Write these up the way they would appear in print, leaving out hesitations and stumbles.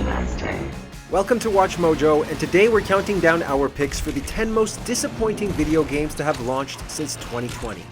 nice day. Welcome to Watch Mojo, and today we're counting down our picks for the 10 most disappointing video games to have launched since 2020.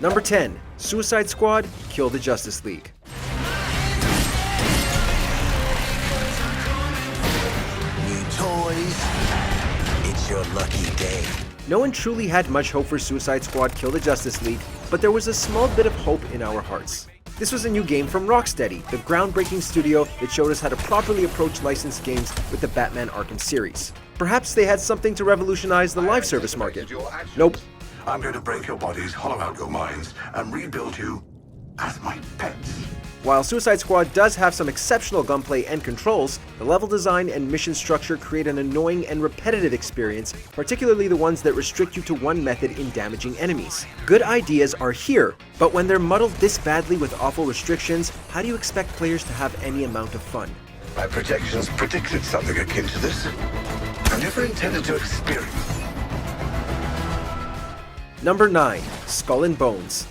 Number 10, Suicide Squad: Kill the Justice League. New toys, it's your lucky day. No one truly had much hope for Suicide Squad: Kill the Justice League, but there was a small bit of hope in our hearts. This was a new game from Rocksteady, the groundbreaking studio that showed us how to properly approach licensed games with the Batman Arkham series. Perhaps they had something to revolutionize the live service market. Nope. I'm going to break your bodies, hollow out your minds, and rebuild you as my pets. While Suicide Squad does have some exceptional gunplay and controls, the level design and mission structure create an annoying and repetitive experience, particularly the ones that restrict you to one method in damaging enemies. Good ideas are here, but when they're muddled this badly with awful restrictions, how do you expect players to have any amount of fun? My projections predicted something akin to this. I never intended to experience. Number 9, Skull and Bones.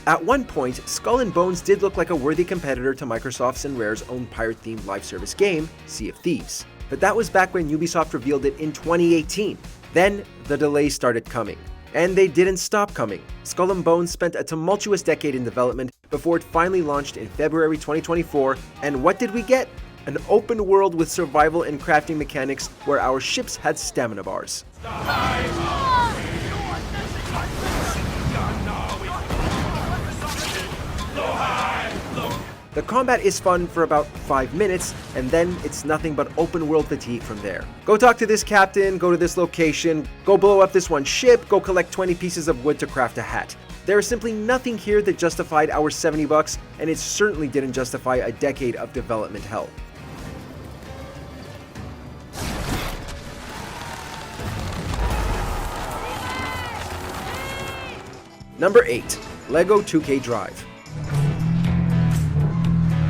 At one point, Skull and Bones did look like a worthy competitor to Microsoft's and Rare's own pirate-themed live service game, Sea of Thieves. But that was back when Ubisoft revealed it in 2018. Then, the delays started coming. And they didn't stop coming. Skull and Bones spent a tumultuous decade in development before it finally launched in February 2024, and what did we get? An open world with survival and crafting mechanics where our ships had stamina bars. The combat is fun for about 5 minutes, and then it's nothing but open world fatigue from there. Go talk to this captain, go to this location, go blow up this one ship, go collect 20 pieces of wood to craft a hat. There is simply nothing here that justified our $70, and it certainly didn't justify a decade of development hell. Number 8, LEGO 2K Drive.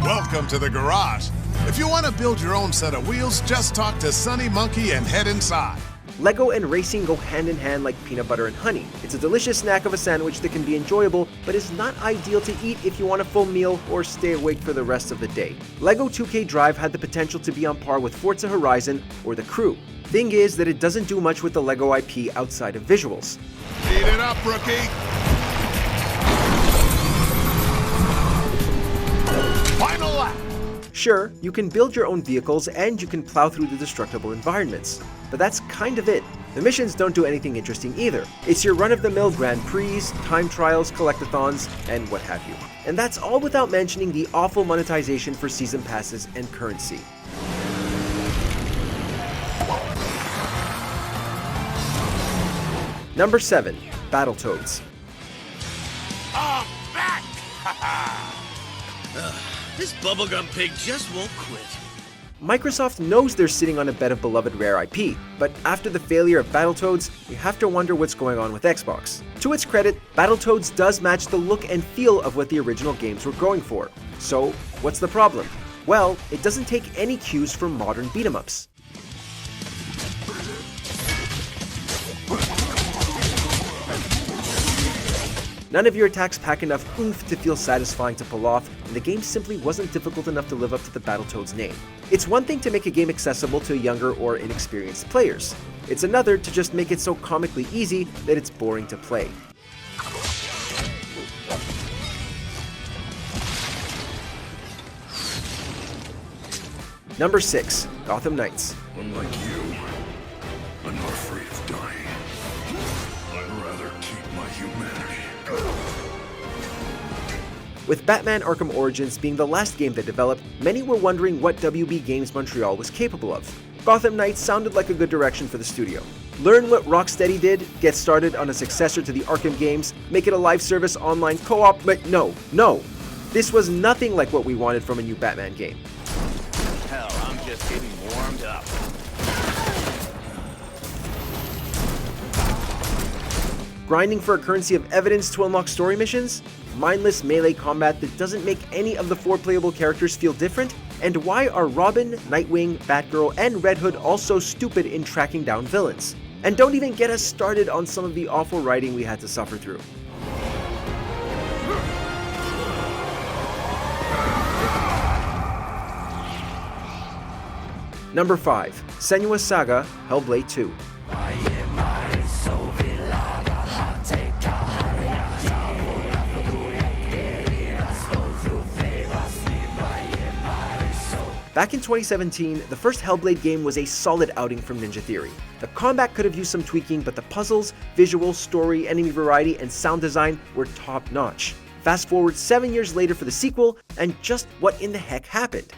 Welcome to the garage. If you want to build your own set of wheels, just talk to Sunny Monkey and head inside. LEGO and racing go hand in hand like peanut butter and honey. It's a delicious snack of a sandwich that can be enjoyable, but is not ideal to eat if you want a full meal or stay awake for the rest of the day. LEGO 2K Drive had the potential to be on par with Forza Horizon or The Crew. Thing is that it doesn't do much with the LEGO IP outside of visuals. Eat it up, rookie. Final lap. Sure, you can build your own vehicles and you can plow through the destructible environments, but that's kind of it. The missions don't do anything interesting either. It's your run-of-the-mill Grand Prix, time trials, collectathons, and what have you. And that's all without mentioning the awful monetization for season passes and currency. Number 7, Battletoads. I'm back! This bubblegum pig just won't quit. Microsoft knows they're sitting on a bed of beloved Rare IP, but after the failure of Battletoads, you have to wonder what's going on with Xbox. To its credit, Battletoads does match the look and feel of what the original games were going for. So, what's the problem? Well, it doesn't take any cues from modern beat-em-ups. None of your attacks pack enough oomph to feel satisfying to pull off, and the game simply wasn't difficult enough to live up to the Battletoads name. It's one thing to make a game accessible to younger or inexperienced players. It's another to just make it so comically easy that it's boring to play. Number 6, Gotham Knights. Unlike you, I'm not afraid of dying. I'd rather keep my humanity. With Batman Arkham Origins being the last game they developed, many were wondering what WB Games Montreal was capable of. Gotham Knights sounded like a good direction for the studio. Learn what Rocksteady did, get started on a successor to the Arkham games, make it a live service online co-op, but no. This was nothing like what we wanted from a new Batman game. Hell, I'm just getting warmed up. Grinding for a currency of evidence to unlock story missions? Mindless melee combat that doesn't make any of the 4 playable characters feel different? And why are Robin, Nightwing, Batgirl, and Red Hood all so stupid in tracking down villains? And don't even get us started on some of the awful writing we had to suffer through. Number 5. Senua's Saga, Hellblade 2. Back in 2017, the first Hellblade game was a solid outing from Ninja Theory. The combat could have used some tweaking, but the puzzles, visuals, story, enemy variety, and sound design were top-notch. Fast forward 7 years later for the sequel, and just what in the heck happened?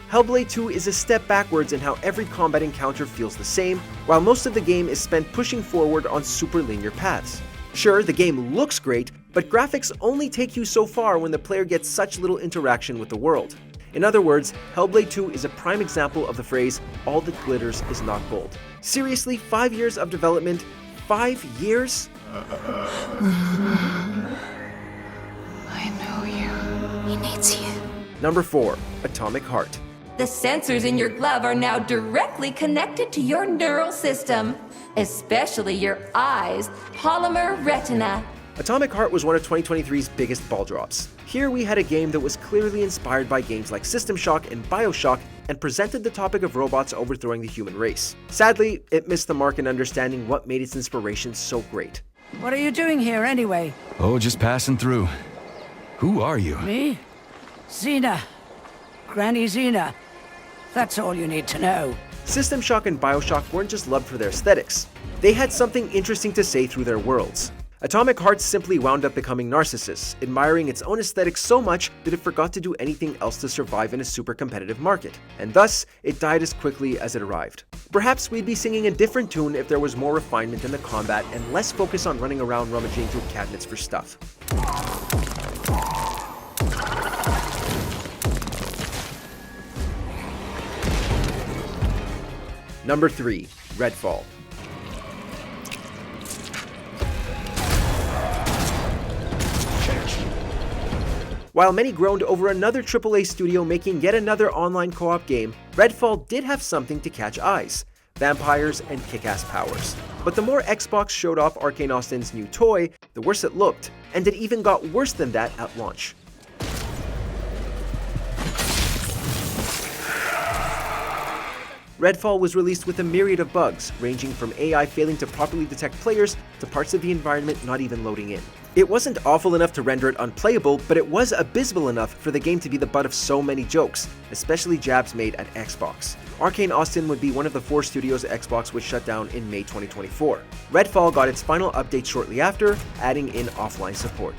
Hellblade 2 is a step backwards in how every combat encounter feels the same, while most of the game is spent pushing forward on super linear paths. Sure, the game looks great, but graphics only take you so far when the player gets such little interaction with the world. In other words, Hellblade 2 is a prime example of the phrase, "all that glitters is not gold." Seriously, 5 years of development? 5 years? I know you. He needs you. Number 4. Atomic Heart. The sensors in your glove are now directly connected to your neural system, especially your eyes' polymer retina. Atomic Heart was one of 2023's biggest ball drops. Here we had a game that was clearly inspired by games like System Shock and BioShock and presented the topic of robots overthrowing the human race. Sadly, it missed the mark in understanding what made its inspiration so great. What are you doing here anyway? Oh, just passing through. Who are you? Me? Xena. Granny Xena. That's all you need to know. System Shock and BioShock weren't just loved for their aesthetics. They had something interesting to say through their worlds. Atomic Heart simply wound up becoming narcissists, admiring its own aesthetics so much that it forgot to do anything else to survive in a super competitive market, and thus, it died as quickly as it arrived. Perhaps we'd be singing a different tune if there was more refinement in the combat and less focus on running around rummaging through cabinets for stuff. Number 3. Redfall. While many groaned over another AAA studio making yet another online co-op game, Redfall did have something to catch eyes: vampires and kick-ass powers. But the more Xbox showed off Arcane Austin's new toy, the worse it looked, and it even got worse than that at launch. Redfall was released with a myriad of bugs, ranging from AI failing to properly detect players to parts of the environment not even loading in. It wasn't awful enough to render it unplayable, but it was abysmal enough for the game to be the butt of so many jokes, especially jabs made at Xbox. Arcane Austin would be one of the 4 studios Xbox would shut down in May 2024. Redfall got its final update shortly after, adding in offline support.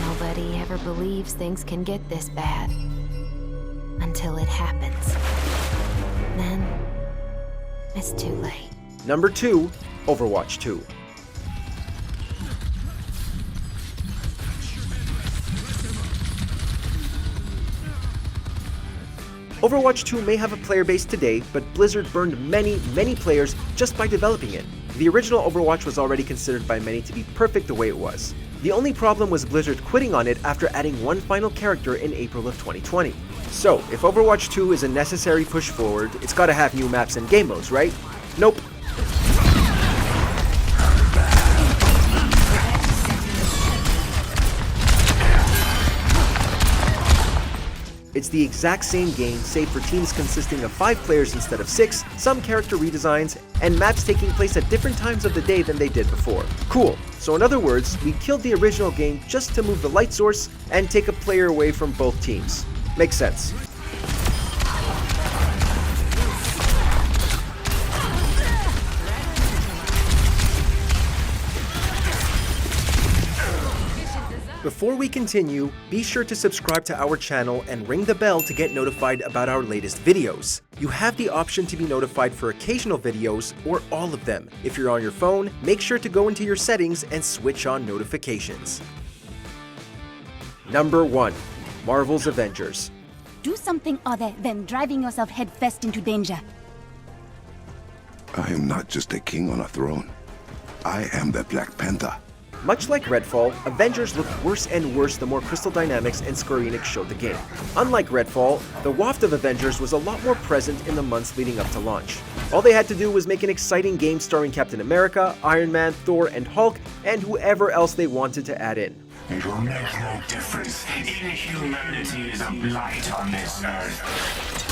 Nobody ever believes things can get this bad. Until it happens. Then, it's too late. Number 2. Overwatch 2. Overwatch 2 may have a player base today, but Blizzard burned many players just by developing it. The original Overwatch was already considered by many to be perfect the way it was. The only problem was Blizzard quitting on it after adding one final character in April of 2020. So, if Overwatch 2 is a necessary push forward, it's gotta have new maps and game modes, right? Nope. It's the exact same game, save for teams consisting of 5 players instead of 6, some character redesigns, and maps taking place at different times of the day than they did before. Cool. So in other words, we killed the original game just to move the light source and take a player away from both teams. Makes sense. Before we continue, be sure to subscribe to our channel and ring the bell to get notified about our latest videos. You have the option to be notified for occasional videos or all of them. If you're on your phone, make sure to go into your settings and switch on notifications. Number 1. Marvel's Avengers. Do something other than driving yourself headfirst into danger. I am not just a king on a throne. I am the Black Panther. Much like Redfall, Avengers looked worse and worse the more Crystal Dynamics and Square Enix showed the game. Unlike Redfall, the waft of Avengers was a lot more present in the months leading up to launch. All they had to do was make an exciting game starring Captain America, Iron Man, Thor, and Hulk, and whoever else they wanted to add in. It will make no difference. Inhumanity is a blight on this earth.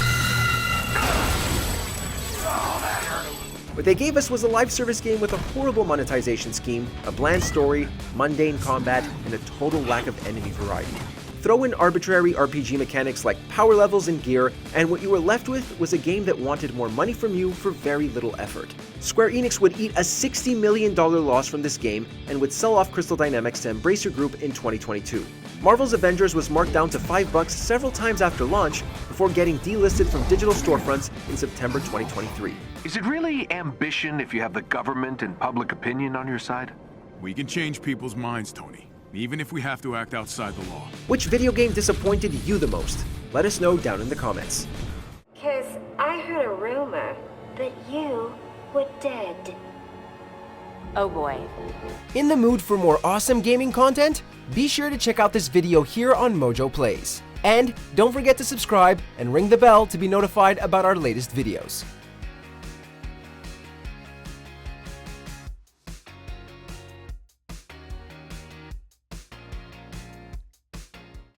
What they gave us was a live service game with a horrible monetization scheme, a bland story, mundane combat, and a total lack of enemy variety. Throw in arbitrary RPG mechanics like power levels and gear, and what you were left with was a game that wanted more money from you for very little effort. Square Enix would eat a $60 million loss from this game and would sell off Crystal Dynamics to Embracer Group in 2022. Marvel's Avengers was marked down to $5 several times after launch before getting delisted from digital storefronts in September 2023. Is it really ambition if you have the government and public opinion on your side? We can change people's minds, Tony, even if we have to act outside the law. Which video game disappointed you the most? Let us know down in the comments. 'Cause I heard a rumor that you were dead. Oh boy. In the mood for more awesome gaming content? Be sure to check out this video here on Mojo Plays. And don't forget to subscribe and ring the bell to be notified about our latest videos.